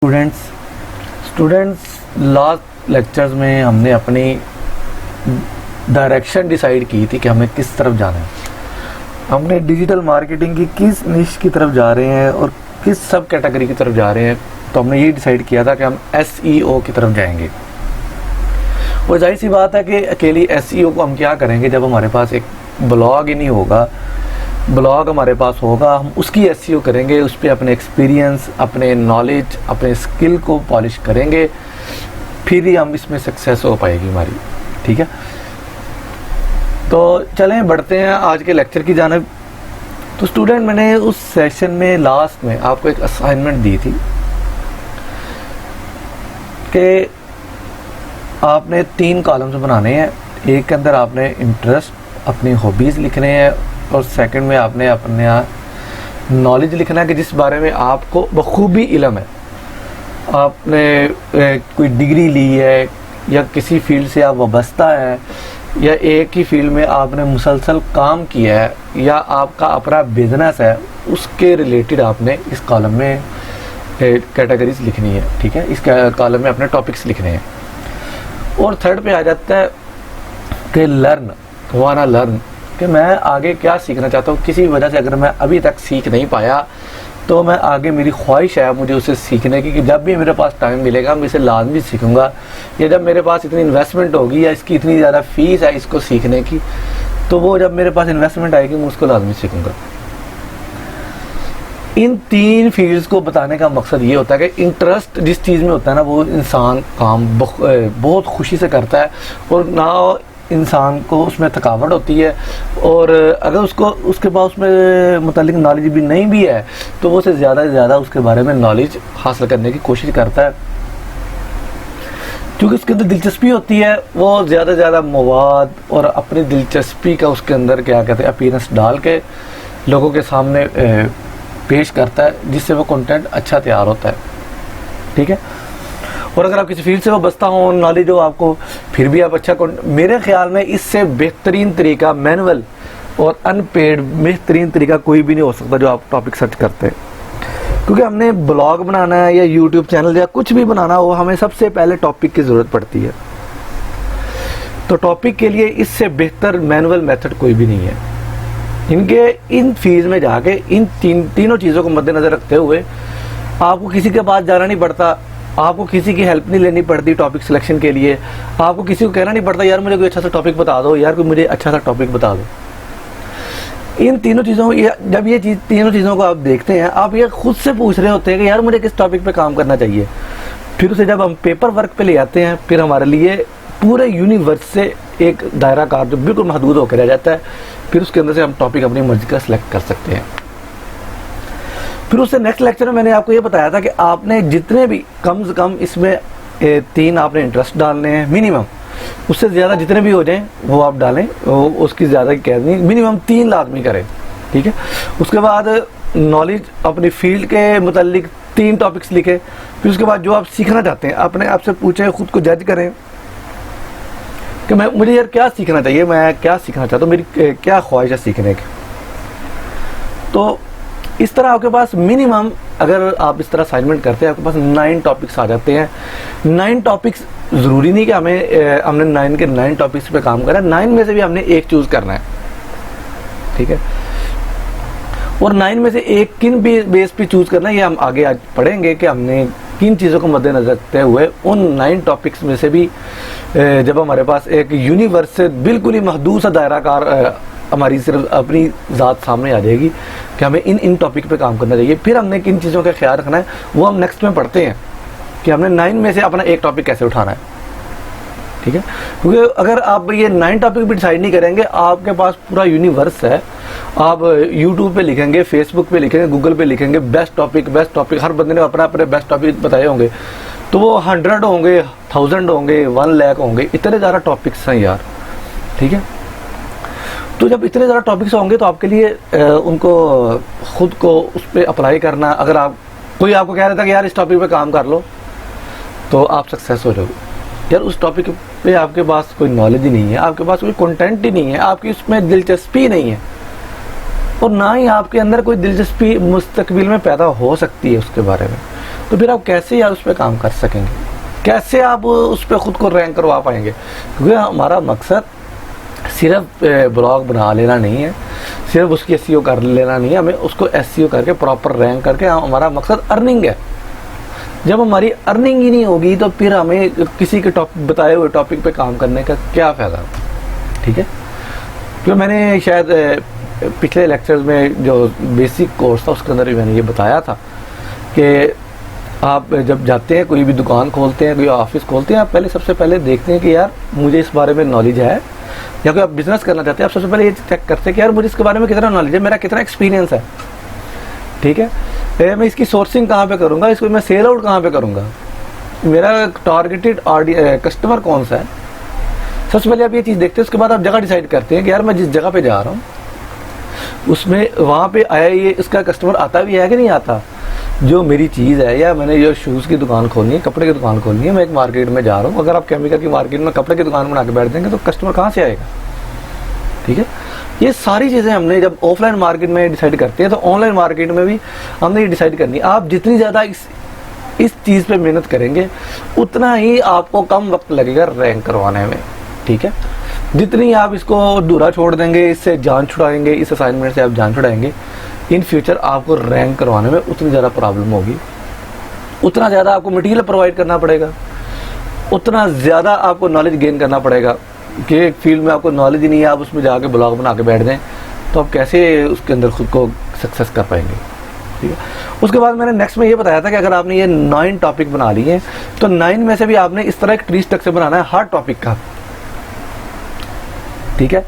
Students last lectures में हमने अपनी डायरेक्शन डिसाइड की थी कि हमें किस तरफ जाना है। हमने डिजिटल मार्केटिंग की किस निश की तरफ जा रहे हैं और किस सब कैटेगरी की तरफ जा रहे हैं। तो हमने ये डिसाइड किया था कि हम SEO की तरफ जाएंगे। और जाहिर सी बात है कि अकेली SEO को हम क्या करेंगे जब हमारे पास एक ब्लॉग ही नहीं होगा। ब्लॉग हमारे पास होगा, हम उसकी SEO करेंगे, उस पर अपने एक्सपीरियंस, अपने नॉलेज, अपने स्किल को पॉलिश करेंगे, फिर ही हम इसमें सक्सेस हो पाएगी हमारी। ठीक है, तो चलें बढ़ते हैं आज के लेक्चर की जानिब। तो स्टूडेंट, मैंने उस सेशन में लास्ट में आपको एक असाइनमेंट दी थी कि आपने 3 कॉलम्स बनाने हैं। एक के अंदर आपने इंटरेस्ट, अपनी हॉबीज़ लिखने हैं, और सेकंड में आपने अपने नॉलेज लिखना है कि जिस बारे में आपको बखूबी इल्म है। आपने कोई डिग्री ली है या किसी फील्ड से आप वाबस्ता है या एक ही फील्ड में आपने मुसलसल काम किया है या आपका अपना बिजनेस है, उसके रिलेटेड आपने इस कॉलम में कैटेगरीज लिखनी है। ठीक है, इस कॉलम में अपने टॉपिक्स लिखने हैं। और थर्ड पे आ जाता है कि लर्न, वाना लर्न, कि मैं आगे क्या सीखना चाहता हूँ। किसी वजह से अगर मैं अभी तक सीख नहीं पाया तो मैं आगे, मेरी ख्वाहिश है मुझे उसे सीखने की कि जब भी मेरे पास टाइम मिलेगा मैं इसे लाजमी सीखूंगा, या जब मेरे पास इतनी इन्वेस्टमेंट होगी या इसकी इतनी ज़्यादा फीस है इसको सीखने की, तो वो जब मेरे पास इन्वेस्टमेंट आएगी मैं उसको लाजमी सीखूंगा। इन 3 फील्ड्स को बताने का मकसद ये होता है कि इंटरेस्ट जिस चीज़ में होता है ना, वो इंसान काम बहुत खुशी से करता है और ना इंसान को उसमें थकावट होती है। और अगर उसके पास उसमें मुतालिक नॉलेज भी नहीं भी है तो वो उसे ज़्यादा से ज़्यादा उसके बारे में नॉलेज हासिल करने की कोशिश करता है, क्योंकि उसके अंदर दिलचस्पी होती है। वो ज़्यादा से ज़्यादा मवाद और अपनी दिलचस्पी का उसके अंदर क्या कहते हैं अपीयरेंस डाल के लोगों के सामने पेश करता है, जिससे वो कंटेंट अच्छा तैयार होता है। ठीक है, और अगर आप किसी फील्ड से वो बसता हो, नॉलेज हो आपको, फिर भी आप अच्छा मेरे ख्याल में इससे बेहतरीन तरीका मैनुअल और अनपेड बेहतरीन तरीका कोई भी नहीं हो सकता जो आप टॉपिक सर्च करते हैं। क्योंकि हमने ब्लॉग बनाना है या यूट्यूब चैनल या कुछ भी बनाना हो, हमें सबसे पहले टॉपिक की ज़रूरत पड़ती है। तो टॉपिक के लिए इससे बेहतर मैनुअल मेथड कोई भी नहीं है। इन फील्ड में जाके इन तीनों चीज़ों को मद्देनज़र रखते हुए आपको किसी के पास जाना नहीं पड़ता, आपको किसी की हेल्प नहीं लेनी पड़ती टॉपिक सिलेक्शन के लिए, आपको किसी को कहना नहीं पड़ता यार मुझे कोई अच्छा सा टॉपिक बता दो, यार कोई मुझे अच्छा सा टॉपिक बता दो। इन तीनों चीज़ों जब ये तीनों चीज़ों को आप देखते हैं, आप ये खुद से पूछ रहे होते हैं कि यार मुझे किस टॉपिक पे काम करना चाहिए। फिर उसे जब हम पेपर वर्क पे ले आते हैं, फिर हमारे लिए पूरे यूनिवर्स से एक दायरा कार जो बिल्कुल महदूद होकर रह जाता है, फिर उसके अंदर से हम टॉपिक अपनी मर्जी का सिलेक्ट कर सकते हैं। फिर उससे नेक्स्ट लेक्चर में मैंने आपको ये बताया था कि आपने जितने भी कम से कम इसमें 3 आपने इंटरेस्ट डालने हैं मिनिमम, उससे ज़्यादा जितने भी हो जाएं वो आप डालें, उसकी ज़्यादा कह नहीं, मिनिमम 3 लाजमी करें। ठीक है, उसके बाद नॉलेज अपनी फील्ड के मुतालिक 3 टॉपिक्स लिखें। फिर उसके बाद जो आप सीखना चाहते हैं अपने आप से पूछें, खुद को जज करें कि मुझे यार क्या सीखना चाहिए, मैं क्या सीखना चाहता हूँ, मेरी क्या ख्वाहिश है सीखने की। तो इस तरह आपके पास मिनिमम, अगर आप इस तरह असाइनमेंट करते हैं, आपके पास 9 टॉपिक्स आ जाते हैं। 9 टॉपिक्स ज़रूरी नहीं कि हमने 9 के 9 टॉपिक्स पे काम करा, 9 में से भी हमने एक चूज़ करना है। ठीक है, और 9 में से एक किन बेस पे चूज़ करना है ये हम आगे आज पढ़ेंगे कि हमने किन चीज़ों को मद्देनजर रखते हुए उन 9 टॉपिक्स में से भी जब हमारे पास एक यूनिवर्स से बिल्कुल ही महदूद सा दायरा कार हमारी सिर्फ अपनी ज़ात सामने आ जाएगी कि हमें इन टॉपिक पे काम करना चाहिए। फिर हमने किन चीज़ों का ख्याल रखना है वो हम नेक्स्ट में पढ़ते हैं कि हमने 9 में से अपना एक टॉपिक कैसे उठाना है। ठीक है, क्योंकि अगर आप ये 9 टॉपिक भी डिसाइड नहीं करेंगे, आपके पास पूरा यूनिवर्स है। आप यूट्यूब पे लिखेंगे, फेसबुक पे लिखेंगे, गूगल पे लिखेंगे बेस्ट टॉपिक, हर बंदे ने अपना अपने बेस्ट टॉपिक बताए होंगे, तो वो 100 होंगे, 1000 होंगे, 1 लाख होंगे, इतने ज़्यादा टॉपिक्स हैं यार। ठीक है, तो जब इतने ज़्यादा टॉपिक्स होंगे तो आपके लिए उनको खुद को उस पर अप्लाई करना, अगर कोई आपको कह रहा था कि यार इस टॉपिक पे काम कर लो तो आप सक्सेस हो जाओगे। यार उस टॉपिक पे आपके पास कोई नॉलेज ही नहीं है, आपके पास कोई कंटेंट ही नहीं है, आपकी उसमें दिलचस्पी नहीं है, और ना ही आपके अंदर कोई दिलचस्पी मुस्तकबिल में पैदा हो सकती है उसके बारे में। तो फिर आप कैसे यार उस पर काम कर सकेंगे, कैसे आप उस पर ख़ुद को रैंक करवा पाएंगे? क्योंकि हमारा मकसद सिर्फ ब्लॉग बना लेना नहीं है, सिर्फ उसकी एसईओ कर लेना नहीं है, हमें उसको एसईओ करके प्रॉपर रैंक करके, हमारा मकसद अर्निंग है। जब हमारी अर्निंग ही नहीं होगी तो फिर हमें किसी के बताए हुए टॉपिक पे काम करने का क्या फ़ायदा? ठीक है, तो मैंने शायद पिछले लेक्चर्स में जो बेसिक कोर्स था उसके अंदर भी मैंने ये बताया था कि आप जब जाते हैं, कोई भी दुकान खोलते हैं, कोई ऑफिस खोलते हैं, आप सबसे पहले देखते हैं कि यार मुझे इस बारे में नॉलेज है, या कोई आप बिज़नेस करना चाहते हैं, आप सबसे पहले ये चेक करते हैं कि यार मुझे इसके बारे में कितना नॉलेज है, मेरा कितना एक्सपीरियंस है। ठीक है, मैं इसकी सोर्सिंग कहाँ पे करूँगा, इसको मैं सेल आउट कहाँ पे करूँगा, मेरा टारगेटेड कस्टमर कौन सा है। सबसे पहले आप ये चीज़ देखते हैं, उसके बाद आप जगह डिसाइड करते हैं कि यार मैं जिस जगह पे जा रहा हूँ उसमें वहाँ पे आया ये इसका कस्टमर आता भी है कि नहीं आता। जो मेरी चीज़ है, या मैंने जो शूज़ की दुकान खोलनी है, कपड़े की दुकान खोलनी है, मैं एक मार्केट में जा रहा हूँ, अगर आप केमिकल की मार्केट में कपड़े की दुकान बना के बैठ देंगे तो कस्टमर कहाँ से आएगा? ठीक है, ये सारी चीज़ें हमने जब ऑफलाइन मार्केट में डिसाइड करते हैं तो ऑनलाइन मार्केट में भी हमने ये डिसाइड करनी है। आप जितनी ज़्यादा इस चीज़ पे मेहनत करेंगे उतना ही आपको कम वक्त लगेगा रैंक करवाने में। ठीक है, जितनी आप इसको अधूरा छोड़ देंगे, इससे जान छुड़ाएंगे, इस असाइनमेंट से आप जान छुड़ाएंगे, इन फ्यूचर आपको रैंक करवाने में उतनी ज़्यादा प्रॉब्लम होगी, उतना ज़्यादा आपको मटेरियल प्रोवाइड करना पड़ेगा, उतना ज़्यादा आपको नॉलेज गेन करना पड़ेगा कि एक फील्ड में आपको नॉलेज ही नहीं है, आप उसमें जाके ब्लॉग बना के बैठ जाएं तो आप कैसे उसके अंदर खुद को सक्सेस कर पाएंगे। ठीक है, उसके बाद मैंने नेक्स्ट में ये बताया था कि अगर आपने ये 9 टॉपिक बना लिए हैं तो 9 में से भी आपने इस तरह एक ट्री स्ट्रक्चर बनाना है हर टॉपिक का। ठीक है,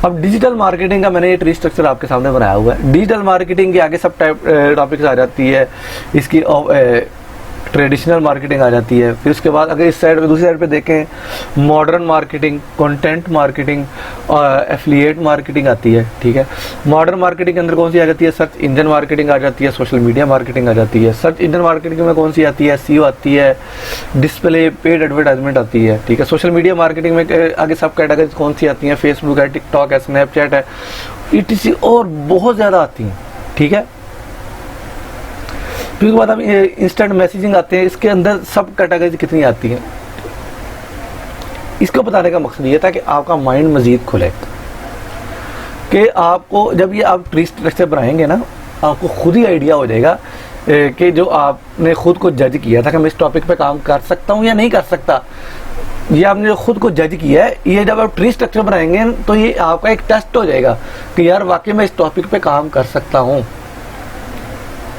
अब डिजिटल मार्केटिंग का मैंने ये ट्री स्ट्रक्चर आपके सामने बनाया हुआ है। डिजिटल मार्केटिंग के आगे सब टाइप टॉपिक्स आ जाती है, इसकी ट्रेडिशनल मार्केटिंग आ जाती है। फिर उसके बाद अगर इस साइड पे दूसरी साइड पे देखें, मॉडर्न मार्केटिंग, कंटेंट मार्केटिंग और एफिलिएट मार्केटिंग आती है। ठीक है, मॉडर्न मार्केटिंग के अंदर कौन सी आ जाती है? सर्च इंजन मार्केटिंग आ जाती है, सोशल मीडिया मार्केटिंग आ जाती है। सर्च इंजन मार्केटिंग में कौन सी आती है? एसईओ आती है, डिस्प्ले, पेड एडवर्टाइजमेंट आती है। ठीक है, सोशल मीडिया मार्केटिंग में आगे सब कैटेगरीज कौन सी आती हैं? फेसबुक है, टिकटॉक है, स्नैपचैट है, ईटीसी और बहुत ज़्यादा आती हैं। ठीक है, फिर उसके बाद हम इंस्टेंट मैसेजिंग आते हैं, इसके अंदर सब कैटेगरी कितनी आती हैं। इसको बताने का मकसद ये था कि आपका माइंड मजीद खुले, कि आपको जब ये आप ट्री स्ट्रक्चर बनाएंगे ना, आपको खुद ही आइडिया हो जाएगा कि जो आपने खुद को जज किया था कि मैं इस टॉपिक पे काम कर सकता हूँ या नहीं कर सकता, ये आपने जो खुद को जज किया है, ये जब आप ट्री स्ट्रक्चर बनाएंगे तो ये आपका एक टेस्ट हो जाएगा कि यार वाकई मैं इस टॉपिक पे काम कर सकता हूँ।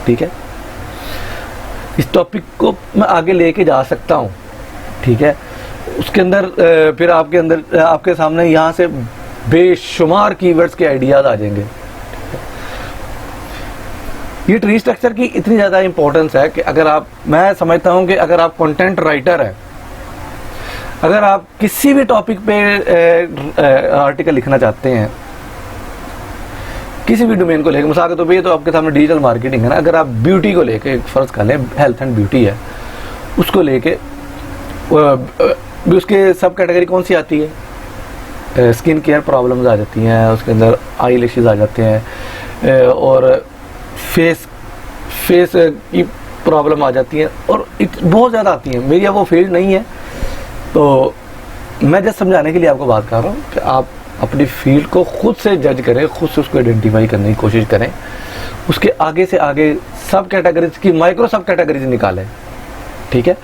ठीक है, इस टॉपिक को मैं आगे लेके जा सकता हूँ। ठीक है, उसके अंदर फिर आपके सामने यहाँ से बेशुमार कीवर्ड्स के आइडियाज आ जाएंगे। ये ट्री स्ट्रक्चर की इतनी ज़्यादा इंपॉर्टेंस है कि मैं समझता हूँ कि अगर आप कंटेंट राइटर हैं, अगर आप किसी भी टॉपिक पे आर्टिकल लिखना चाहते हैं, किसी भी डोमेन को लेकर, मिसाल के तौर पे ये तो आपके सामने डिजिटल मार्केटिंग है ना, अगर आप ब्यूटी को लेके फ़र्ज़ कर लें, हेल्थ एंड ब्यूटी है, उसको लेके उसके सब कैटेगरी कौन सी आती है? स्किन केयर प्रॉब्लम्स आ जाती हैं, उसके अंदर आई लैशेस आ जाते हैं, और फेस की प्रॉब्लम आ जाती है, और बहुत ज़्यादा आती है। मेरी अब वो फील्ड नहीं है, तो मैं जस्ट समझाने के लिए आपको बात कर रहा हूँ कि आप अपनी फील्ड को खुद से जज करें, खुद से उसको आइडेंटिफाई करने की कोशिश करें, उसके आगे से आगे सब कैटेगरीज की माइक्रो सब कैटेगरीज निकालें। ठीक है,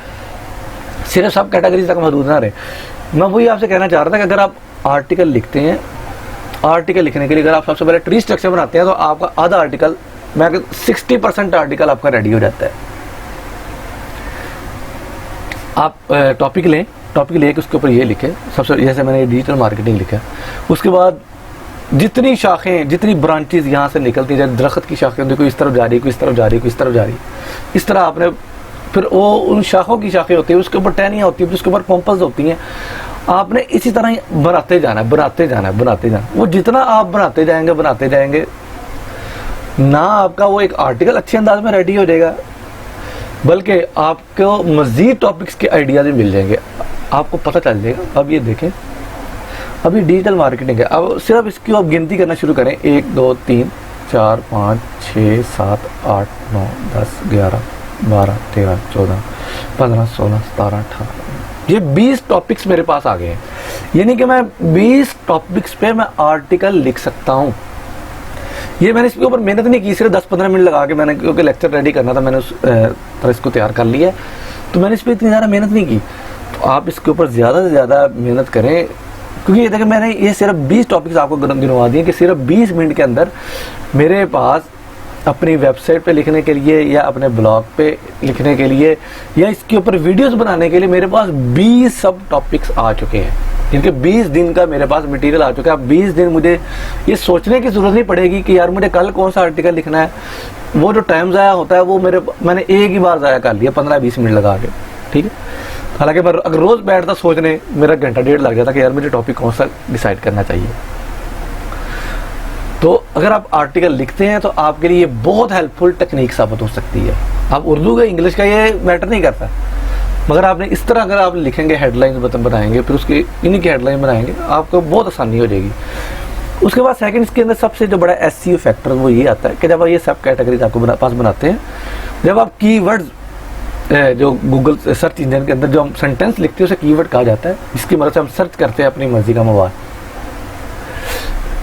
सिर्फ सब कैटेगरीज तक महदूद ना रहे। मैं वही आपसे कहना चाह रहा था कि अगर आप आर्टिकल लिखते हैं, आर्टिकल लिखने के लिए अगर आप सबसे पहले ट्री स्ट्रक्चर बनाते हैं तो आपका आधा आर्टिकल, मैं 60% आर्टिकल आपका रेडी हो जाता है। आप टॉपिक लेके उसके ऊपर ये लिखें, सबसे जैसे मैंने डिजिटल मार्केटिंग लिखा, उसके बाद जितनी शाखें, जितनी ब्रांचेस यहाँ से निकलती हैं, जैसे दरख्त की शाखें होती है, कोई इस तरफ जा रही है, कोई इस तरफ जा रही है, कोई इस तरफ जा रही है, इस तरह आपने फिर वो उन शाखों की शाखें होती है, उसके ऊपर टहनियाँ होती है, उसके ऊपर पंपल्स होती हैं, आपने इसी तरह ही बनाते जाना। वो जितना आप बनाते जाएंगे ना आपका वो एक आर्टिकल अच्छे अंदाज में रेडी हो जाएगा, बल्कि आपको मज़ीद टॉपिक्स के आइडियाज़ भी मिल जाएंगे, आपको पता चल जाएगा। अब ये देखें, अभी डिजिटल मार्केटिंग है, अब सिर्फ इसकी आप गिनती करना शुरू करें, 1 2 3 4 5 6 7 8 9 10 11 12, 13, 14, 15, 16, 17, 18, ये 20 टॉपिक्स मेरे पास आ गए हैं। यानी कि मैं 20 टॉपिक्स पे मैं आर्टिकल लिख सकता हूँ। ये मैंने इसके ऊपर मेहनत नहीं की, सिर्फ 10-15 मिनट लगा के मैंने, क्योंकि लेक्चर रेडी करना था, मैंने उस तरह इसको तैयार कर लिया है, तो मैंने इस पर इतनी ज़्यादा मेहनत नहीं की। तो आप इसके ऊपर ज़्यादा से ज़्यादा मेहनत करें, क्योंकि ये देखें मैंने ये सिर्फ 20 टॉपिक्स आपको गिनवा दिए कि सिर्फ 20 मिनट के अंदर मेरे पास अपनी वेबसाइट पे लिखने के लिए या अपने ब्लॉग पे लिखने के लिए या इसके ऊपर वीडियोस बनाने के लिए मेरे पास 20 सब टॉपिक्स आ चुके हैं, जिनके 20 दिन का मेरे पास मटेरियल आ चुका है। अब 20 दिन मुझे ये सोचने की ज़रूरत नहीं पड़ेगी कि यार मुझे कल कौन सा आर्टिकल लिखना है। वो जो टाइम ज़ाया होता है वो मैंने एक ही बार ज़ाया कर लिया 15-20 मिनट लगा के, ठीक है। हालांकि मैं अगर रोज़ बैठता सोचने, मेरा घंटा डेढ़ लग जाता कि यार मुझे टॉपिक कौन सा डिसाइड करना चाहिए। तो अगर आप आर्टिकल लिखते हैं तो आपके लिए ये बहुत हेल्पफुल टेक्निक साबित हो सकती है। आप उर्दू का इंग्लिश का ये मैटर नहीं करता, मगर आपने इस तरह अगर आप लिखेंगे, हेडलाइन बनाएंगे, फिर उसकी इन्हीं की हेडलाइन बनाएंगे, आपको बहुत आसानी हो जाएगी। उसके बाद सेकंड इसके अंदर सबसे जो बड़ा एसईओ फैक्टर वो ये आता है कि जब आप ये सब कैटेगरीज आपको पास बनाते हैं, जब आप कीवर्ड्स जो गूगल सर्च इंजन के अंदर जो हम सेंटेंस लिखते हैं उसे कीवर्ड कहा जाता है, जिसकी मदद से हम सर्च करते हैं अपनी मर्जी का मवाद।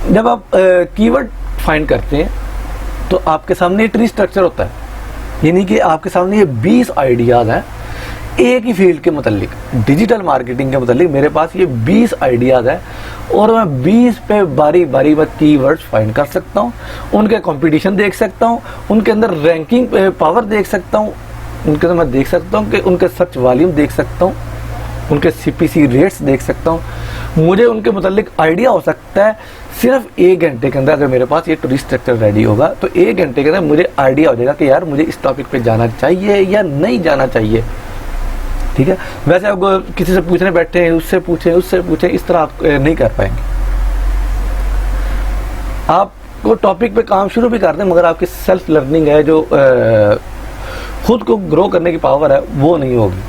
जब आप कीवर्ड फाइंड करते हैं तो आपके सामने ट्री स्ट्रक्चर होता है, यानी कि आपके सामने ये 20 आइडियाज़ हैं एक ही फील्ड के मुतालिक, डिजिटल मार्केटिंग के मुतालिक मेरे पास ये 20 आइडियाज़ है और मैं 20 पे बारी बारी में कीवर्ड्स फाइंड कर सकता हूँ, उनके कंपटीशन देख सकता हूँ, उनके अंदर रैंकिंग पावर देख सकता हूँ, उनके अंदर मैं देख सकता हूँ कि उनके सर्च वॉल्यूम देख सकता हूँ, उनके CPC रेट्स देख सकता हूँ। मुझे उनके मुतालिक आइडिया हो सकता है सिर्फ 1 घंटे के अंदर। अगर मेरे पास ये ट्री स्ट्रक्चर रेडी होगा तो 1 घंटे के अंदर मुझे आइडिया हो जाएगा कि यार मुझे इस टॉपिक पे जाना चाहिए या नहीं जाना चाहिए, ठीक है। वैसे आप किसी से पूछने बैठे हैं, उससे पूछें, इस तरह आप नहीं कर पाएंगे। आप वो टॉपिक पे काम शुरू भी कर दें, मगर आपकी सेल्फ लर्निंग है, जो खुद को ग्रो करने की पावर है, वो नहीं होगी,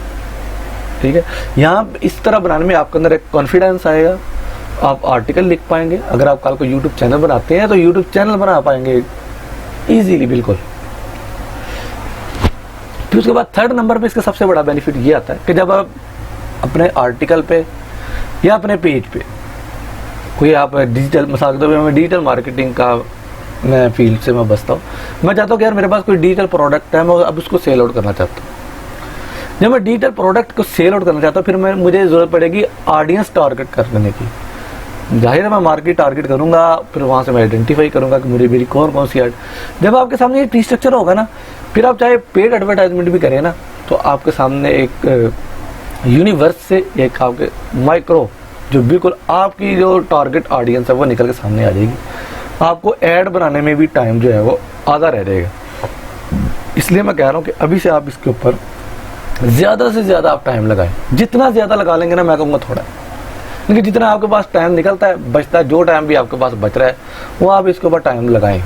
ठीक है। यहाँ इस तरह बनाने में आपके अंदर एक कॉन्फिडेंस आएगा, आप आर्टिकल लिख पाएंगे। अगर आप कल को यूट्यूब चैनल बनाते हैं तो यूट्यूब चैनल बना पाएंगे इजीली, बिल्कुल। फिर उसके बाद थर्ड नंबर पे इसका सबसे बड़ा बेनिफिट ये आता है कि जब आप अपने आर्टिकल पे या अपने पेज पे कोई आप डिजिटल, मिसाल के तौर पे मैं डिजिटल मार्केटिंग का मैं फील्ड से मैं बसता हूँ, मैं चाहता हूँ कि यार मेरे पास कोई डिजिटल प्रोडक्ट है, मैं अब उसको सेल आउट करना चाहता हूँ। जब मैं डिजिटल प्रोडक्ट को सेल आउट करना चाहता हूँ, फिर मुझे ज़रूरत पड़ेगी ऑडियंस टारगेट करने की। जाहिर है मैं मार्केट टारगेट करूँगा, फिर वहाँ से मैं आइडेंटिफाई करूँगा कि मुझे मेरी कौन सी ऐड। जब आपके सामने ये ट्री स्ट्रक्चर होगा ना, फिर आप चाहे पेड एडवर्टाइजमेंट भी करें ना, तो आपके सामने एक यूनिवर्स से एक आपके माइक्रो, जो बिल्कुल आपकी जो टारगेट ऑडियंस है वो निकल के सामने आ जाएगी। आपको ऐड बनाने में भी टाइम जो है वो आधा रह जाएगा। इसलिए मैं कह रहा हूँ कि अभी से आप इसके ऊपर ज़्यादा से ज़्यादा आप टाइम लगाएं। जितना ज़्यादा लगा लेंगे ना, मैं कहूँगा थोड़ा, लेकिन जितना आपके पास टाइम निकलता है, बचता है, जो टाइम भी आपके पास बच रहा है वो आप इसके ऊपर टाइम लगाएं,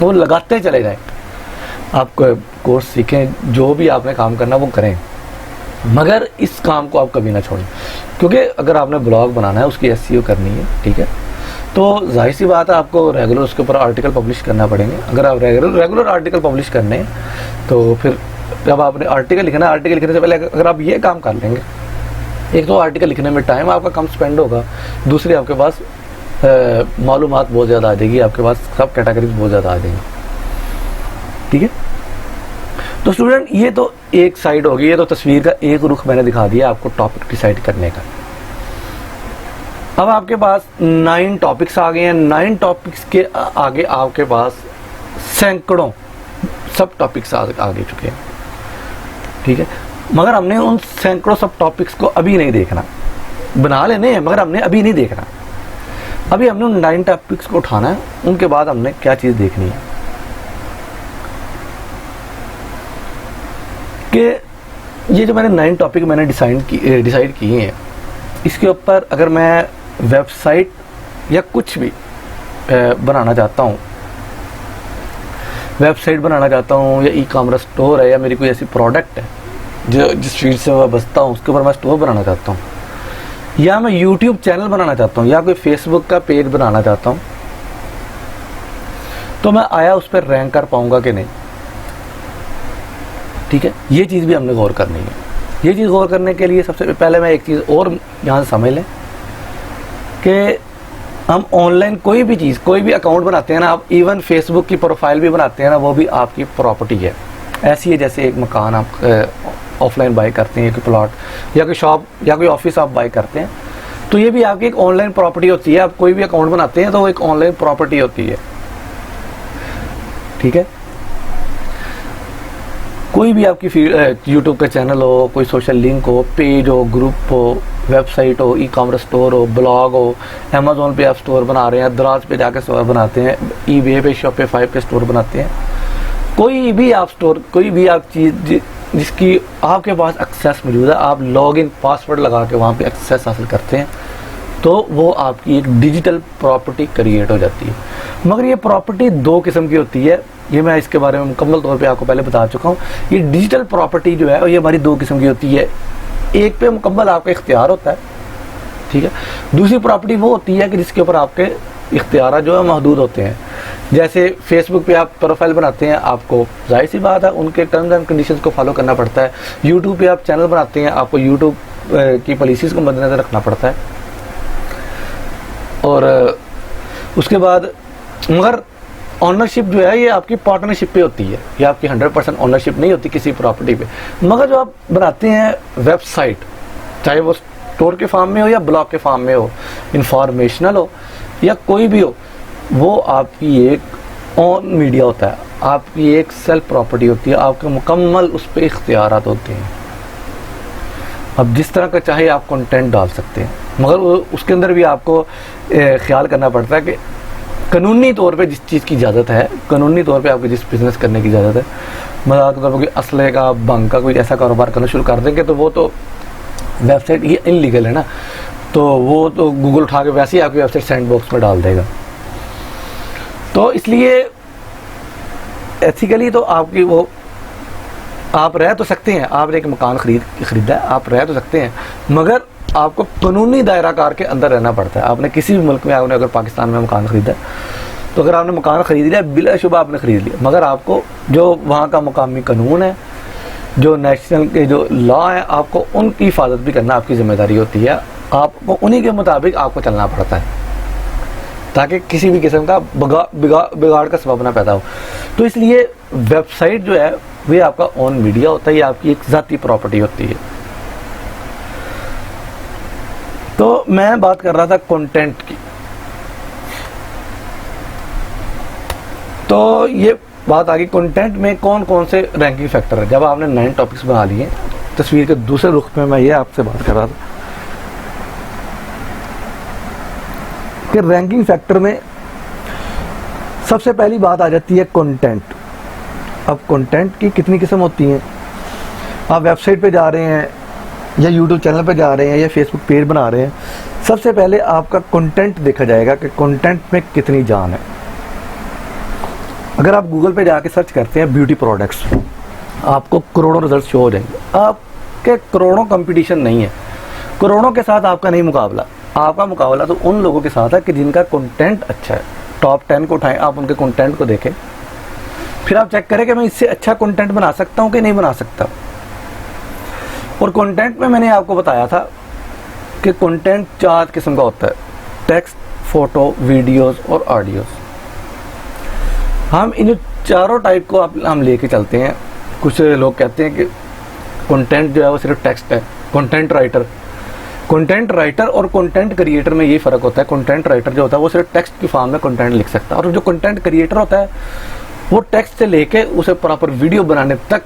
वो लगाते चले जाएं। आप कोर्स सीखें, जो भी आपने काम करना वो करें, मगर इस काम को आप कभी ना छोड़ें, क्योंकि अगर आपने ब्लॉग बनाना है, उसकी SEO करनी है, ठीक है, तो जाहिर सी बात है आपको रेगुलर उसके ऊपर आर्टिकल पब्लिश करना पड़ेंगे। अगर आप रेगुलर आर्टिकल पब्लिश करने हैं तो फिर जब आपने आर्टिकल लिखना है, आर्टिकल लिखने से पहले अगर आप ये काम कर लेंगे, एक तो आर्टिकल लिखने में टाइम आपका कम स्पेंड होगा, दूसरी आपके पास मालूमात बहुत ज़्यादा आ जाएगी, आपके पास सब कैटेगरीज बहुत ज़्यादा आ जाएंगी, ठीक है। तो स्टूडेंट, ये तो एक साइड होगी, ये तो तस्वीर का एक रुख मैंने दिखा दिया आपको टॉपिक डिसाइड करने का। अब आपके पास 9 टॉपिक्स आ गए हैं। 9 टॉपिक्स के आगे आपके पास सैकड़ों सब टॉपिक्स आगे चुके हैं, ठीक है। मगर हमने उन सैकड़ों सब टॉपिक्स को अभी नहीं देखना, बना लेने हैं मगर हमने अभी नहीं देखना। अभी हमने उन 9 टॉपिक्स को उठाना है, उनके बाद हमने क्या चीज़ देखनी है कि ये जो मैंने 9 टॉपिक मैंने डिसाइड किए हैं, इसके ऊपर अगर मैं वेबसाइट या कुछ भी बनाना चाहता हूँ, वेबसाइट बनाना चाहता हूँ या ई-कॉमर्स स्टोर है, या मेरी कोई ऐसी प्रोडक्ट है जो जिस फील्ड से मैं बसता हूँ उसके ऊपर मैं स्टोर बनाना चाहता हूँ, या मैं यूट्यूब चैनल बनाना चाहता हूँ, या कोई फेसबुक का पेज बनाना चाहता हूँ, तो मैं आया उस पर रैंक कर पाऊँगा कि नहीं। ठीक है, ये चीज़ भी हमने गौर करनी है। ये चीज़ गौर करने के लिए सबसे पहले मैं एक चीज़ और यहाँ से समझ लें कि हम ऑनलाइन कोई भी चीज़, कोई भी अकाउंट बनाते हैं ना, आप इवन फेसबुक की प्रोफाइल भी बनाते हैं ना, वो भी आपकी प्रॉपर्टी है। ऐसी है जैसे एक मकान आप ऑफलाइन बाई करते हैं, कोई प्लॉट या कोई शॉप या कोई ऑफिस आप बाई करते हैं, तो ये भी आपकी एक ऑनलाइन प्रॉपर्टी होती है। आप कोई भी अकाउंट बनाते हैं तो वो एक ऑनलाइन प्रॉपर्टी होती है, ठीक है। कोई भी आपकी यूट्यूब का चैनल हो, कोई सोशल लिंक हो, पेज हो, ग्रुप हो, वेबसाइट हो, ई कॉमर्स स्टोर हो, ब्लॉग हो, अमेज़ोन पे आप स्टोर बना रहे हैं, दराज पे जाकर स्टोर बनाते हैं, ईबे पे, शॉपिफाई पे स्टोर बनाते हैं, कोई भी आप स्टोर, कोई भी आप चीज़ जिसकी आपके पास एक्सेस मौजूद है, आप लॉगिन पासवर्ड लगा के वहाँ पे एक्सेस हासिल करते हैं, तो वो आपकी एक डिजिटल प्रॉपर्टी क्रिएट हो जाती है। मगर ये प्रॉपर्टी दो किस्म की होती है, ये मैं इसके बारे में मुकम्मल तौर पे आपको पहले बता चुका हूँ। ये डिजिटल प्रॉपर्टी जो है ये हमारी दो किस्म की होती है। एक पे मुकम्मल आपका इख्तियार होता है, ठीक है। दूसरी प्रॉपर्टी वो होती है कि जिसके ऊपर आपके इख्तियार जो है महदूद होते हैं। जैसे फेसबुक पे आप प्रोफाइल बनाते हैं, आपको जाहिर सी बात है उनके टर्म्स एंड कंडीशंस को फॉलो करना पड़ता है। यूट्यूब पे आप चैनल बनाते हैं, आपको यूट्यूब की पॉलिसीज़ को मद्देनजर रखना पड़ता है। और उसके बाद मगर ऑनरशिप जो है ये आपकी पार्टनरशिप पे होती है, ये आपकी 100% ऑनरशिप नहीं होती किसी प्रॉपर्टी पे। मगर जो आप बनाते हैं वेबसाइट, चाहे वो स्टोर के फॉर्म में हो या ब्लॉग के फॉर्म में हो, इंफॉर्मेशनल हो या कोई भी हो, वो आपकी एक ऑन मीडिया होता है, आपकी एक सेल्फ प्रॉपर्टी होती है, आपके मुकम्मल उस पर इख्तियारात होते हैं। अब जिस तरह का चाहे आप कंटेंट डाल सकते हैं, मगर उसके अंदर भी आपको ख्याल करना पड़ता है कि कानूनी तौर पे जिस चीज़ की इजाज़त है, कानूनी तौर पे आपको जिस बिज़नेस करने की इजाज़त है, मतलब तौर पर कोई असले का, बंक का कोई ऐसा कारोबार करना शुरू कर देंगे तो वो तो वेबसाइट ये इनलीगल है ना, तो वो तो गूगल उठा के वैसे ही आपकी वेबसाइट सैंड बॉक्स में डाल देगा। तो इसलिए एथिकली तो आपकी वो आप रह तो सकते हैं, आपने एक मकान खरीदा है, आप रह तो सकते हैं, मगर आपको कानूनी दायरा कार के अंदर रहना पड़ता है। आपने किसी भी मुल्क में, आपने अगर पाकिस्तान में मकान खरीदा है, तो अगर आपने मकान खरीद लिया बिलाशुबा आपने खरीद लिया, मगर आपको जो वहाँ का मकामी कानून है, जो नेशनल के जो लॉ है, आपको उनकी हिफाजत भी करना आपकी जिम्मेदारी होती है। आपको उन्हीं के मुताबिक आपको चलना पड़ता है ताकि किसी भी किस्म का बिगाड़ का सबब ना पैदा हो। तो इसलिए वेबसाइट जो है वह आपका ऑन मीडिया होता है, ये आपकी एक ज़ाती प्रॉपर्टी होती है। तो मैं बात कर रहा था कंटेंट की, तो ये बात आ गई कंटेंट में कौन कौन से रैंकिंग फैक्टर है। जब आपने 9 टॉपिक्स बना लिए, तस्वीर के दूसरे रुख में मैं ये आपसे बात कर रहा था कि रैंकिंग फैक्टर में सबसे पहली बात आ जाती है कंटेंट। अब कंटेंट की कितनी किस्म होती हैं। आप वेबसाइट पे जा रहे हैं या यूट्यूब चैनल पे जा रहे हैं या फेसबुक पेज बना रहे हैं, सबसे पहले आपका कंटेंट देखा जाएगा कि कंटेंट में कितनी जान है। अगर आप गूगल पे जाके सर्च करते हैं ब्यूटी प्रोडक्ट्स, आपको करोड़ों रिजल्ट शो हो जाएंगे। आपके करोड़ों कंपटीशन नहीं है, करोड़ों के साथ आपका नहीं मुकाबला। आपका मुकाबला तो उन लोगों के साथ है कि जिनका कंटेंट अच्छा है। टॉप 10 को उठाएं, आप उनके कंटेंट को देखें, फिर आप चेक करें कि मैं इससे अच्छा कंटेंट बना सकता हूं कि नहीं बना सकता। और कंटेंट में मैंने आपको बताया था कि कंटेंट 4 किस्म का होता है, टेक्स्ट, फोटो, वीडियोस और ऑडियोस। हम इन चारों टाइप को हम लेके चलते हैं। कुछ लोग कहते हैं कि कंटेंट जो है वो सिर्फ टेक्स्ट है। कंटेंट राइटर और कंटेंट क्रिएटर में ये फ़र्क होता है। कंटेंट राइटर जो होता है वो सिर्फ टेक्स्ट की फॉर्म में कंटेंट लिख सकता है, और जो कंटेंट क्रिएटर होता है वो टेक्स्ट से लेके उसे प्रॉपर वीडियो बनाने तक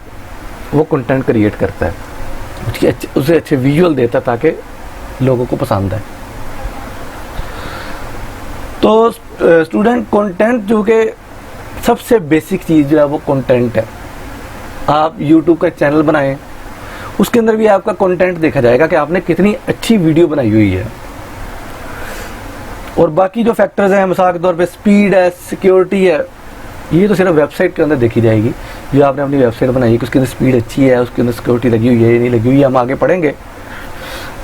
वो कंटेंट क्रिएट करता है, उसे अच्छे विजुअल देता है ताकि लोगों को पसंद आए। तो स्टूडेंट, कंटेंट जो कि सबसे बेसिक चीज़ जो है वो कंटेंट है। आप यूट्यूब का चैनल बनाएं, उसके अंदर भी आपका कंटेंट देखा जाएगा कि आपने कितनी अच्छी वीडियो बनाई हुई है। और बाकी जो फैक्टर्स हैं, मिसाल के तौर पे स्पीड है, सिक्योरिटी है, ये तो सिर्फ वेबसाइट के अंदर देखी जाएगी। जो आपने अपनी वेबसाइट बनाई है, उसके अंदर स्पीड अच्छी है, उसके अंदर सिक्योरिटी लगी हुई है या नहीं लगी हुई है, हम आगे पढ़ेंगे।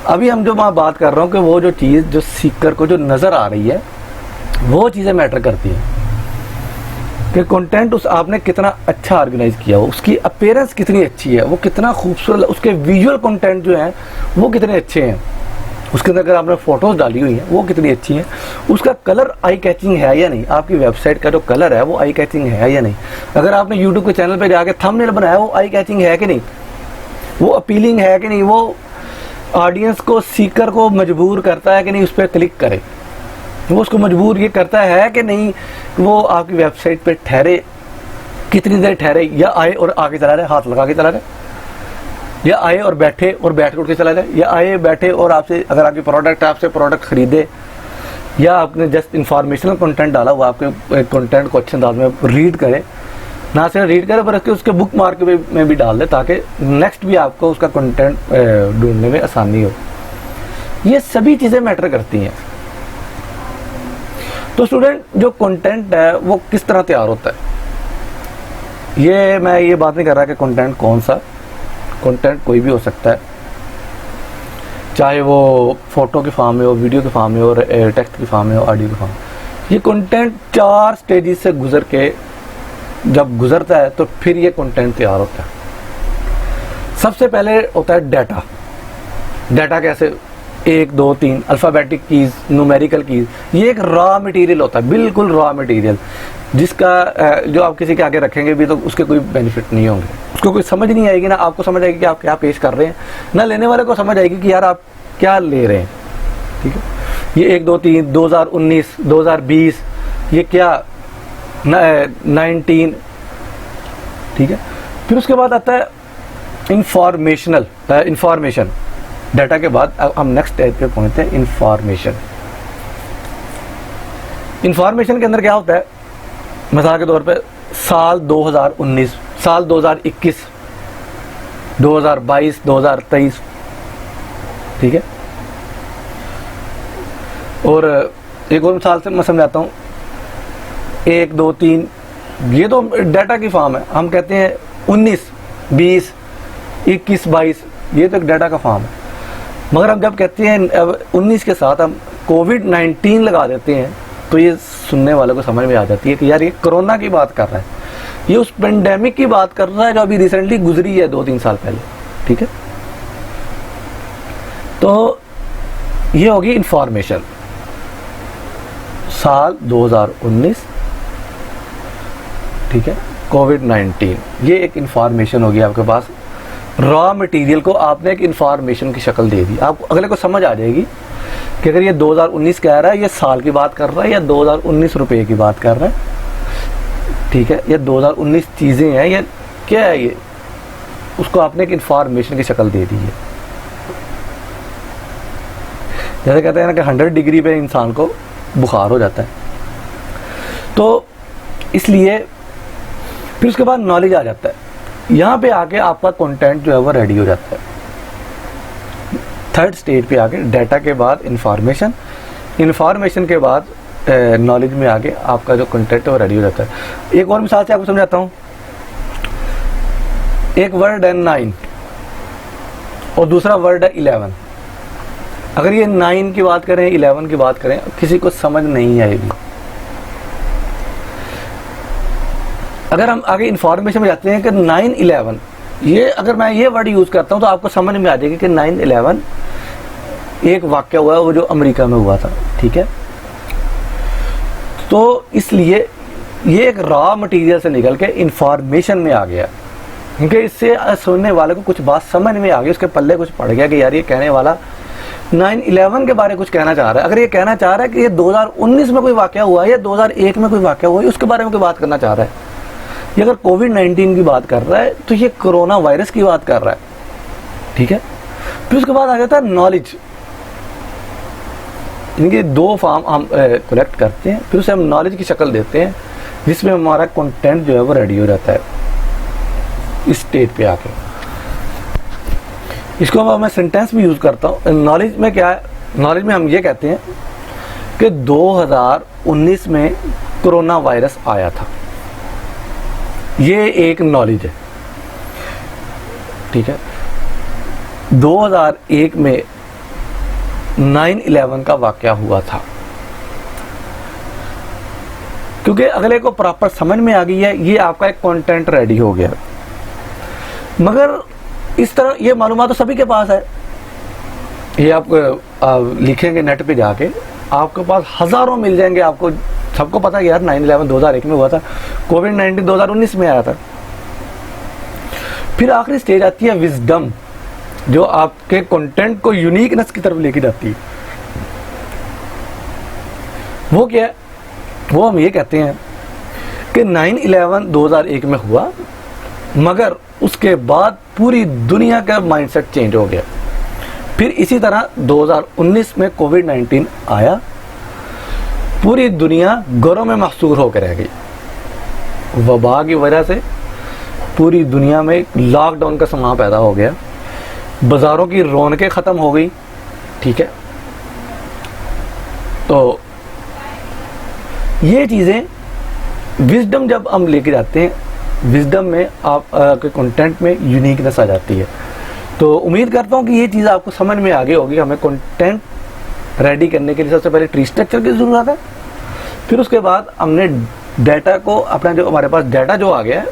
अभी हम जो मैं बात कर रहा हूँ कि वो जो चीज़ जो सीकर को जो नज़र आ रही है, वो चीज़ें मैटर करती हैं। कि कंटेंट उस आपने कितना अच्छा ऑर्गेनाइज किया हो, उसकी अपीयरेंस कितनी अच्छी है, वो कितना खूबसूरत, उसके विजुअल कंटेंट जो हैं वो कितने अच्छे हैं, उसके अंदर अगर आपने फोटोज डाली हुई हैं वो कितनी अच्छी हैं, उसका कलर आई कैचिंग है या नहीं, आपकी वेबसाइट का जो कलर है वो आई कैचिंग है या नहीं, अगर आपने यूट्यूब के चैनल पे जाके थंबनेल बनाया वो आई कैचिंग है कि नहीं, वो अपीलिंग है कि नहीं, वो ऑडियंस को, सीकर को मजबूर करता है कि नहीं उस पर क्लिक करे, वो उसको मजबूर ये करता है कि नहीं वो आपकी वेबसाइट पे ठहरे, कितनी देर ठहरे, या आए और आके चला जाए, हाथ लगा के चला जाए, या आए और बैठे और बैठ के उठ के चला जाए, या आए बैठे और आपसे, अगर आपकी प्रोडक्ट है आपसे प्रोडक्ट खरीदे, या आपने जस्ट इंफॉर्मेशनल कंटेंट डाला वो आपके कंटेंट को अच्छे अंदाज में रीड करे, ना सिर्फ रीड करे पर उसके बुक मार्क में भी डाल दे ताकि नेक्स्ट भी आपको उसका कंटेंट ढूंढने में आसानी हो। ये सभी चीज़ें मैटर करती हैं। तो स्टूडेंट जो कंटेंट है वो किस तरह तैयार होता है, ये मैं ये बात नहीं कर रहा कि कंटेंट कौन सा, कंटेंट कोई भी हो सकता है, चाहे वो फोटो के फॉर्म में हो, वीडियो के फॉर्म में हो, टेक्स्ट के फॉर्म में हो, ऑडियो के फॉर्म में। ये कंटेंट 4 स्टेजेस से गुजर के जब गुजरता है तो फिर ये कंटेंट तैयार होता है। सबसे पहले होता है डाटा। डाटा कैसे, 1 2 3 अल्फ़ाबेटिक कीज़, न्यूमेरिकल कीज़, ये एक रॉ मटेरियल होता है, बिल्कुल रॉ मटेरियल, जिसका जो आप किसी के आगे रखेंगे भी तो उसके कोई बेनिफिट नहीं होंगे, उसको कोई समझ नहीं आएगी, ना आपको समझ आएगी कि आप क्या पेश कर रहे हैं, ना लेने वाले को समझ आएगी कि यार आप क्या ले रहे हैं। ठीक है, ये 1 2 3 2019 2020 ये क्या 19, ठीक है। फिर उसके बाद आता है इंफॉर्मेशनल, इंफॉर्मेशन। डाटा के बाद अब हम नेक्स्ट स्टेज पे पहुंचते हैं, इंफॉर्मेशन। इंफॉर्मेशन के अंदर क्या होता है, मिसाल के तौर पे साल 2019, साल 2021, 2022, 2023, ठीक है। और एक और मिसाल से मैं समझाता हूँ, 1 2 3 ये तो डाटा की फॉर्म है, हम कहते हैं 19 20 21 22 ये तो एक डाटा का फॉर्म है, मगर हम जब कहते हैं 19 के साथ हम कोविड-19 लगा देते हैं तो ये सुनने वालों को समझ में आ जाती है कि यार ये कोरोना की बात कर रहा है, ये उस पेंडेमिक की बात कर रहा है जो अभी रिसेंटली गुजरी है 2-3 साल पहले। ठीक है, तो ये होगी इंफॉर्मेशन। साल 2019, ठीक है, कोविड-19, ये एक इंफॉर्मेशन होगी आपके पास। रॉ मटेरियल को आपने एक इंफॉर्मेशन की शक्ल दे दी, आप अगले को समझ आ जाएगी कि अगर ये 2019 कह रहा है, ये साल की बात कर रहा है या 2019 रुपए की बात कर रहा है। ठीक है, ये 2019 चीज़ें हैं, ये क्या है, ये उसको आपने एक इंफॉर्मेशन की शक्ल दे दी है। जैसे कहते हैं ना कि 100 डिग्री पे इंसान को बुखार हो जाता है, तो इसलिए फिर उसके बाद नॉलेज आ जाता है। यहाँ पे आके आपका कंटेंट जो है वो रेडी हो जाता है। 3rd स्टेज पे आके डाटा के बाद इंफॉर्मेशन, इंफॉर्मेशन के बाद नॉलेज में आके आपका जो कंटेंट है वो रेडी हो जाता है। एक और मिसाल से आपको समझाता हूँ, एक वर्ड है 9 और दूसरा वर्ड है 11। अगर ये 9 की बात करें 11 की बात करें किसी को समझ नहीं आएगी। अगर हम आगे इंफॉर्मेशन में जाते हैं कि 9/11, ये अगर मैं ये वर्ड यूज़ करता हूँ तो आपको समझ में आ जाएगी कि 9/11 एक वाक़या हुआ वो जो अमेरिका में हुआ था। ठीक है, तो इसलिए ये एक रॉ मटेरियल से निकल के इंफॉर्मेशन में आ गया, क्योंकि इससे सुनने वाले को कुछ बात समझ में आ गई, उसके पल्ले कुछ पड़ गया कि यार ये कहने वाला 9/11 के बारे में कुछ कहना चाह रहा है। अगर ये कहना चाह रहा है कि ये 2019 में कोई वाक़या हुआ है या 2001 में कोई वाक़या हुआ है, उसके बारे में कोई बात करना चाह रहा है। ये अगर कोविड-19 की बात कर रहा है तो ये कोरोना वायरस की बात कर रहा है। ठीक है, फिर उसके बाद आ जाता है नॉलेज। इनके 2 फॉर्म हम कलेक्ट करते हैं, फिर उसे हम नॉलेज की शक्ल देते हैं, जिसमें हमारा कंटेंट जो है वो रेडी हो जाता है इस स्टेज पे आके। इसको मैं सेंटेंस भी यूज़ करता हूँ। नॉलेज में क्या है, नॉलेज में हम ये कहते हैं कि 2019 में कोरोना वायरस आया था, ये एक नॉलेज है। ठीक है, 2001 में 9/11 का वाक़या हुआ था, क्योंकि अगले को प्रॉपर समझ में आ गई है, ये आपका एक कंटेंट रेडी हो गया। मगर इस तरह ये मालूमात तो सभी के पास है, ये आप लिखेंगे नेट पे जाके आपके पास हज़ारों मिल जाएंगे। आपको सबको पता है यार 9/11 2001 में हुआ था, कोविड-19 2019 में आया था। फिर आखिरी स्टेज आती है विजडम, जो आपके कंटेंट को यूनिकनेस की तरफ लेके जाती है। वो क्या है? वो हम ये कहते हैं कि 9/11 2001 में हुआ, मगर उसके बाद पूरी दुनिया का माइंडसेट चेंज हो गया। फिर इसी तरह 2019 में कोविड-19 आया, पूरी दुनिया घरों में महसूर होकर रह गई। वबा की वजह से पूरी दुनिया में लॉकडाउन का समय पैदा हो गया, बाज़ारों की रौनकें ख़त्म हो गई। ठीक है, तो ये चीज़ें विजडम जब हम लेके जाते हैं, विजडम में आप के कंटेंट में यूनिकनेस आ जाती है। तो उम्मीद करता हूँ कि ये चीज़ आपको समझ में आ गई होगी। हमें कंटेंट रेडी करने के लिए सबसे पहले ट्री स्ट्रक्चर की ज़रूरत है, फिर उसके बाद हमने डाटा को, अपना जो हमारे पास डाटा जो आ गया है,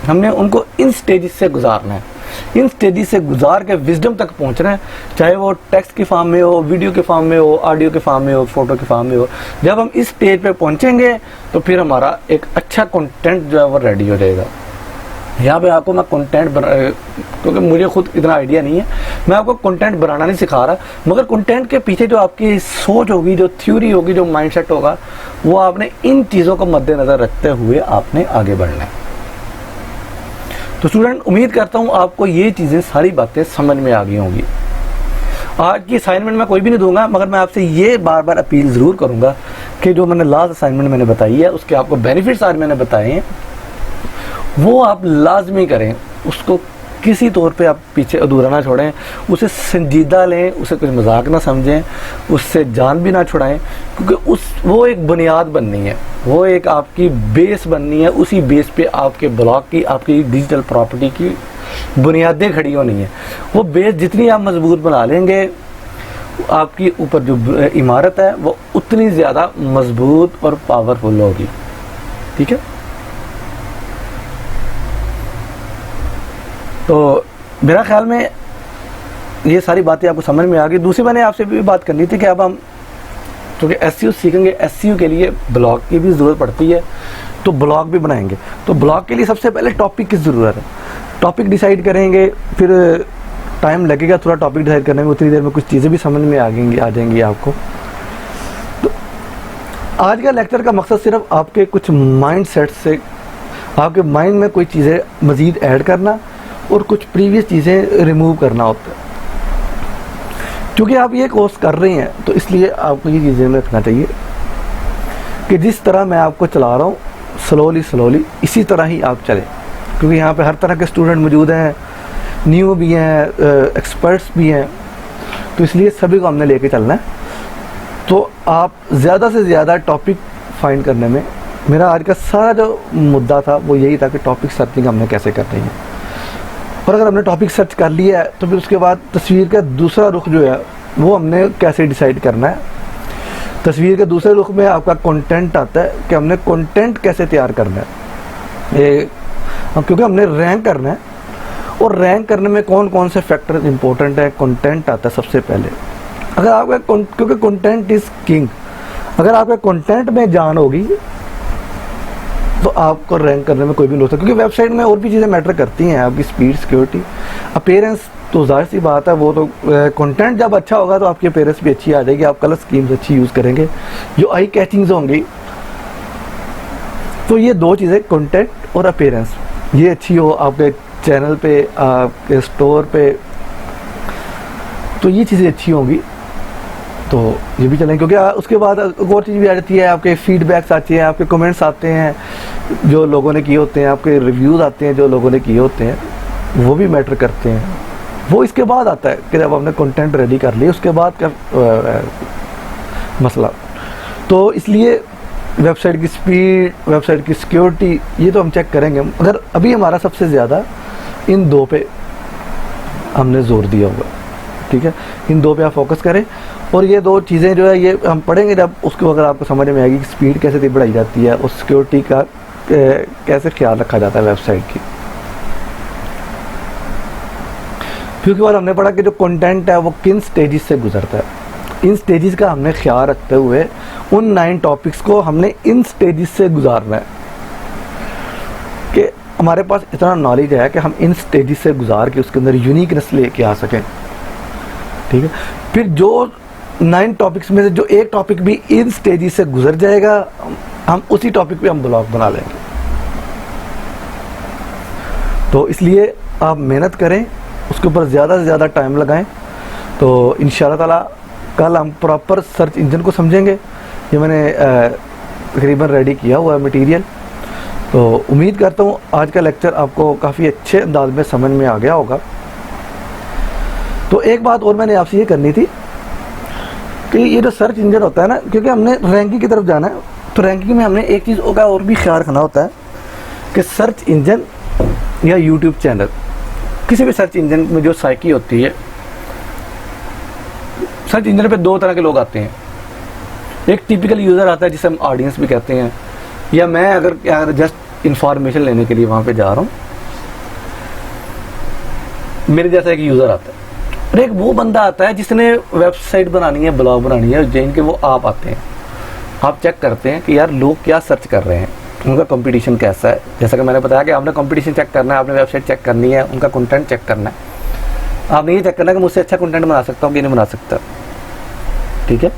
हमने उनको इन स्टेजेस से गुजारना है। इन स्टेजेस से गुजार के विजडम तक पहुंचना है, चाहे वो टेक्स्ट की फॉर्म में हो, वीडियो के फॉर्म में हो, ऑडियो के फॉर्म में हो, फोटो के फॉर्म में हो। जब हम इस स्टेज पे पहुंचेंगे तो फिर हमारा एक अच्छा कंटेंट जो है वो रेडी हो जाएगा। यहाँ पे आपको मैं कंटेंट क्योंकि मुझे खुद इतना आइडिया नहीं है, मैं आपको कंटेंट बनाना नहीं सिखा रहा, मगर कंटेंट के पीछे जो आपकी सोच होगी, जो थ्योरी होगी, जो माइंडसेट होगा, वो आपने इन चीज़ों को मद्देनज़र रखते हुए आपने आगे बढ़ना है। तो स्टूडेंट, उम्मीद करता हूँ आपको ये चीज़ें, सारी बातें समझ में आ गई होंगी। आज की असाइनमेंट मैं कोई भी नहीं दूंगा, मगर मैं आपसे ये बार बार अपील ज़रूर करूँगा कि जो मैंने लास्ट असाइनमेंट मैंने बताई है, उसके आपको बेनिफिट्स आज मैंने बताए हैं, वो आप लाजमी करें। उसको किसी तौर पे आप पीछे अधूरा ना छोड़ें, उसे संजीदा लें, उसे कुछ मजाक ना समझें, उससे जान भी ना छुड़ाएं, क्योंकि वो एक बुनियाद बननी है, वो एक आपकी बेस बननी है। उसी बेस पे आपके ब्लॉग की, आपकी डिजिटल प्रॉपर्टी की बुनियादें खड़ी होनी है। वो बेस जितनी आप मजबूत बना लेंगे, आपकी ऊपर जो इमारत है वो उतनी ज़्यादा मजबूत और पावरफुल होगी। ठीक है, तो मेरा ख्याल में ये सारी बातें आपको समझ में आ गई। दूसरी मैंने आपसे भी बात करनी थी कि अब हम क्योंकि एसईओ सीखेंगे, एसईओ के लिए ब्लॉग की भी ज़रूरत पड़ती है, तो ब्लॉग भी बनाएंगे। तो ब्लॉग के लिए सबसे पहले टॉपिक की ज़रूरत है। टॉपिक डिसाइड करेंगे, फिर टाइम लगेगा थोड़ा टॉपिक डिसाइड करने में, उतनी देर में कुछ चीज़ें भी समझ में आ जाएंगी आपको। तो आज का लेक्चर का मकसद सिर्फ आपके कुछ माइंड सेट से, आपके माइंड में कोई चीज़ें मज़ीद ऐड करना और कुछ प्रीवियस चीज़ें रिमूव करना होता है। क्योंकि आप ये कोर्स कर रहे हैं, तो इसलिए आपको ये चीज़ें में रखना चाहिए कि जिस तरह मैं आपको चला रहा हूँ, स्लोली इसी तरह ही आप चलें। क्योंकि यहाँ पे हर तरह के स्टूडेंट मौजूद हैं, न्यू भी हैं, एक्सपर्ट्स भी हैं, तो इसलिए सभी को हमने लेके चलना है। तो आप ज़्यादा से ज़्यादा टॉपिक फाइंड करने में, मेरा आज का सारा जो मुद्दा था वो यही था कि टॉपिक सर्चिंग हमने कैसे करनी है। और अगर हमने टॉपिक सर्च कर लिया है तो फिर उसके बाद तस्वीर का दूसरा रुख जो है वो हमने कैसे डिसाइड करना है। तस्वीर के दूसरे रुख में आपका कंटेंट आता है कि हमने कंटेंट कैसे तैयार करना है, क्योंकि हमने रैंक करना है। और रैंक करने में कौन कौन से फैक्टर इंपॉर्टेंट है, कंटेंट आता है सबसे पहले। अगर आपका क्योंकि कंटेंट इज़ किंग, अगर आपके कंटेंट में जान होगी तो आपको रैंक करने में कोई भी नहीं होता। क्योंकि वेबसाइट में और भी चीज़ें मैटर करती हैं, आपकी स्पीड, सिक्योरिटी, अपीयरेंस तो जाहिर सी बात है, वो तो कंटेंट जब अच्छा होगा तो आपकी अपीयरेंस भी अच्छी आ जाएगी, आप कलर स्कीम्स अच्छी यूज़ करेंगे, जो आई कैचिंग्स होंगी। तो ये दो चीज़ें, कंटेंट और अपीयरेंस, ये अच्छी हो आपके चैनल पे, आपके स्टोर पे, तो ये चीज़ें अच्छी होंगी तो ये भी चलें। क्योंकि उसके बाद एक और चीज़ भी आ जाती है, आपके फीडबैक्स आते हैं, आपके कमेंट्स आते हैं जो लोगों ने किए होते हैं, आपके रिव्यूज़ आते हैं जो लोगों ने किए होते हैं, वो भी मैटर करते हैं। वो इसके बाद आता है कि जब हमने कंटेंट रेडी कर लिया, उसके बाद का मसला। तो इसलिए वेबसाइट की स्पीड, वेबसाइट की सिक्योरिटी, ये तो हम चेक करेंगे, मगर अभी हमारा सबसे ज़्यादा इन दो पे हमने जोर दिया होगा। ठीक है, इन दो पे आप फोकस करें। और ये दो चीज़ें जो है ये हम पढ़ेंगे जब, उसको अगर आपको समझ में आएगी कि स्पीड कैसे बढ़ाई जाती है और सिक्योरिटी का कैसे ख्याल रखा जाता है वेबसाइट की। फिर उसके बाद हमने पढ़ा कि जो कंटेंट है वो किन स्टेजेस से गुजरता है। इन स्टेजेस का हमने ख्याल रखते हुए उन 9 टॉपिक्स को हमने इन स्टेजेस से गुजारना है कि हमारे पास इतना नॉलेज है कि हम इन स्टेजेस से गुजार के उसके अंदर यूनिकनेस लेके आ सकें। ठीक है, फिर जो 9 टॉपिक्स में से जो एक टॉपिक भी इन स्टेजेस से गुजर जाएगा, हम उसी टॉपिक पे हम ब्लॉग बना लेंगे। तो इसलिए आप मेहनत करें, उसके ऊपर ज़्यादा से ज़्यादा टाइम लगाएं। तो इंशाल्लाह ताला कल हम प्रॉपर सर्च इंजन को समझेंगे। ये मैंने तकरीबन रेडी किया हुआ है मटेरियल। तो उम्मीद करता हूँ आज का लेक्चर आपको काफ़ी अच्छे अंदाज में समझ में आ गया होगा। तो एक बात और मैंने आपसे ये करनी थी कि ये जो सर्च इंजन होता है ना, क्योंकि हमने रैंकिंग की तरफ जाना है, तो रैंकिंग में हमने एक चीज़ का और भी ख्याल रखना होता है कि सर्च इंजन या यूट्यूब चैनल, किसी भी सर्च इंजन में जो साइकी होती है, सर्च इंजन पे 2 तरह के लोग आते हैं। एक टिपिकल यूज़र आता है जिसे हम ऑडियंस भी कहते हैं, या मैं अगर जस्ट इंफॉर्मेशन लेने के लिए वहाँ पे जा रहा हूँ, मेरे जैसा एक यूज़र आता है। और एक वो बंदा आता है जिसने वेबसाइट बनानी है, ब्लॉग बनानी है, जिनके वो आप आते हैं, आप चेक करते हैं कि यार लोग क्या सर्च कर रहे हैं, उनका कंपटीशन कैसा है। जैसा कि मैंने बताया कि आपने कंपटीशन चेक करना है, आपने वेबसाइट चेक करनी है, उनका कंटेंट चेक करना है। आपने ये चेक करना है कि मुझसे अच्छा कंटेंट बना सकता हूँ कि नहीं बना सकता। ठीक है,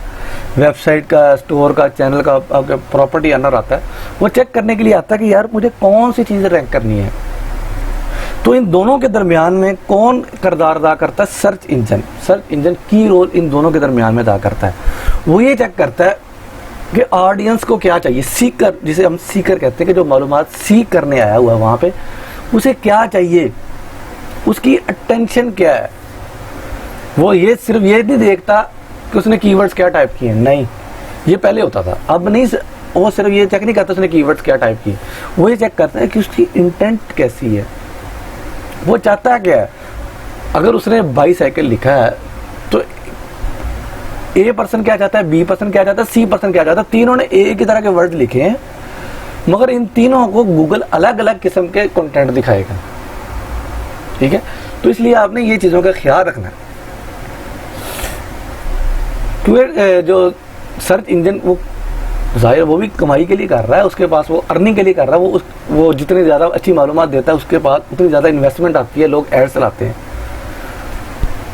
वेबसाइट का, स्टोर का, चैनल का, आपके प्रॉपर्टी अनर आता है, वो चेक करने के लिए आता है कि यार मुझे कौन सी चीज़ें रैंक करनी है। तो इन दोनों के दरमियान में कौन किरदार अदा करता है? Search engine. सर्च इंजन की रोल इन दोनों के दरमियान में अदा करता है। वो ये चेक करता है कि ऑडियंस को क्या चाहिए, सीकर, जिसे हम सीकर कहते हैं, कि जो मालूमात सीख करने आया हुआ है वहाँ पे, उसे क्या चाहिए, उसकी अटेंशन क्या है। वो ये सिर्फ ये नहीं देखता कि उसने कीवर्ड्स क्या टाइप किए, नहीं, ये पहले होता था, अब नहीं। वो सिर्फ ये चेक नहीं करता उसने कीवर्ड्स क्या टाइप किए, वो ये चेक करता है कि उसकी इंटेंट कैसी है, वो चाहता क्या है। अगर उसने बाईसाइकिल लिखा है तो ए पर्सन क्या चाहता है, बी पर्सन क्या चाहता है, सी पर्सन क्या चाहता है। तीनों ने एक ही तरह के वर्ड लिखे हैं, मगर इन तीनों को गूगल अलग अलग किस्म के कंटेंट दिखाएगा। ठीक है, तो इसलिए आपने ये चीज़ों का ख्याल रखना है। क्योंकि जो सर्च इंजन वो जाहिर वो भी कमाई के लिए कर रहा है, उसके पास वो अर्निंग के लिए कर रहा है। वो जितनी ज़्यादा अच्छी मालूमात देता है उसके पास उतनी ज़्यादा इन्वेस्टमेंट आती है, लोग ऐड चलाते हैं।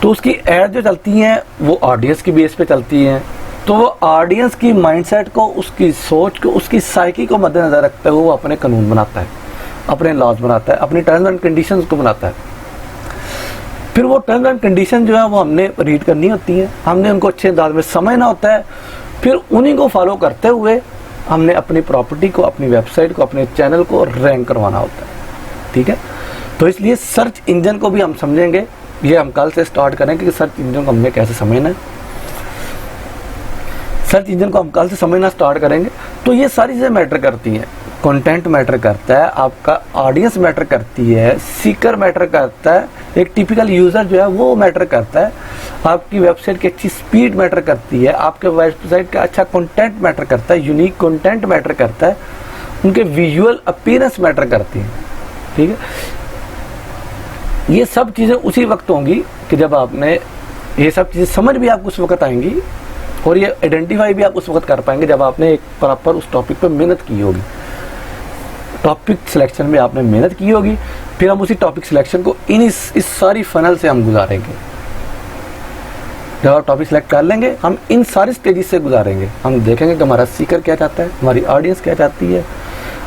तो उसकी ऐड जो चलती हैं वो ऑडियंस की बेस पे चलती हैं। तो वो ऑडियंस की माइंडसेट को, उसकी सोच को, उसकी साइकी को मद्देनज़र रखते हुए वो अपने कानून बनाता है, अपने लॉज बनाता है, अपनी टर्म्स एंड कंडीशंस को बनाता है। फिर वो टर्म्स एंड कंडीशन जो है वो हमने रीड करनी होती है, हमने उनको अच्छे अंदाज में समझना होता है। फिर उन्हीं को फॉलो करते हुए हमने अपनी प्रॉपर्टी को, अपनी वेबसाइट को, अपने चैनल को रैंक करवाना होता है। ठीक है, तो इसलिए सर्च इंजन को भी हम समझेंगे। ये हम कल से स्टार्ट करेंगे कि सर्च इंजन को हमने कैसे समझना है। सर्च इंजन को हम कल से समझना स्टार्ट करेंगे। तो ये सारी चीज़ें मैटर करती हैं। कंटेंट मैटर करता है, आपका ऑडियंस मैटर करती है, सीकर मैटर करता है, एक टिपिकल यूज़र जो है वो मैटर करता है, आपकी वेबसाइट की अच्छी स्पीड मैटर करती है, आपके वेबसाइट का अच्छा कंटेंट मैटर करता है, यूनिक कंटेंट मैटर करता है, उनके विजुअल अपीयरेंस मैटर करती है। ठीक है, ये सब चीज़ें उसी वक्त होंगी कि जब आपने ये सब चीज़ें समझ भी आपको उस वक्त आएंगी, और ये आइडेंटिफाई भी आप उस वक्त कर पाएंगे जब आपने एक प्रॉपर उस टॉपिक पर मेहनत की होगी। टॉपिक सिलेक्शन में आपने मेहनत की होगी, फिर हम उसी टॉपिक सिलेक्शन को इस सारी फनल से हम गुजारेंगे। जब आप टॉपिक सिलेक्ट कर लेंगे, हम इन सारी स्टेजेस से गुजारेंगे। हम देखेंगे कि हमारा सीकर क्या चाहता है, हमारी ऑडियंस क्या चाहती है,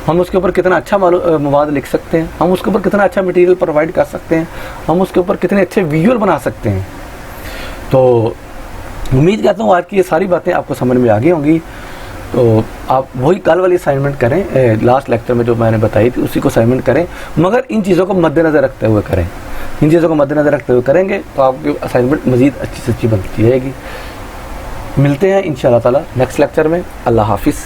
हम उसके ऊपर कितना अच्छा मवाद लिख सकते हैं, हम उसके ऊपर कितना अच्छा मटेरियल प्रोवाइड कर सकते हैं, हम उसके ऊपर कितने अच्छे विजुअल बना सकते हैं। तो उम्मीद करता हूँ आज की ये सारी बातें आपको समझ में आ गई होंगी। तो आप वही कल वाली असाइनमेंट करें, लास्ट लेक्चर में जो मैंने बताई थी उसी को असाइनमेंट करें, मगर इन चीज़ों को मद्देनज़र रखते हुए करें। इन चीज़ों को मद्देनज़र रखते हुए करेंगे तो आपकी असाइनमेंट मज़ीद अच्छी से अच्छी बनती जाएगी। मिलते हैं इंशाअल्लाह ताला नेक्स्ट लेक्चर में। अल्लाह हाफिज़।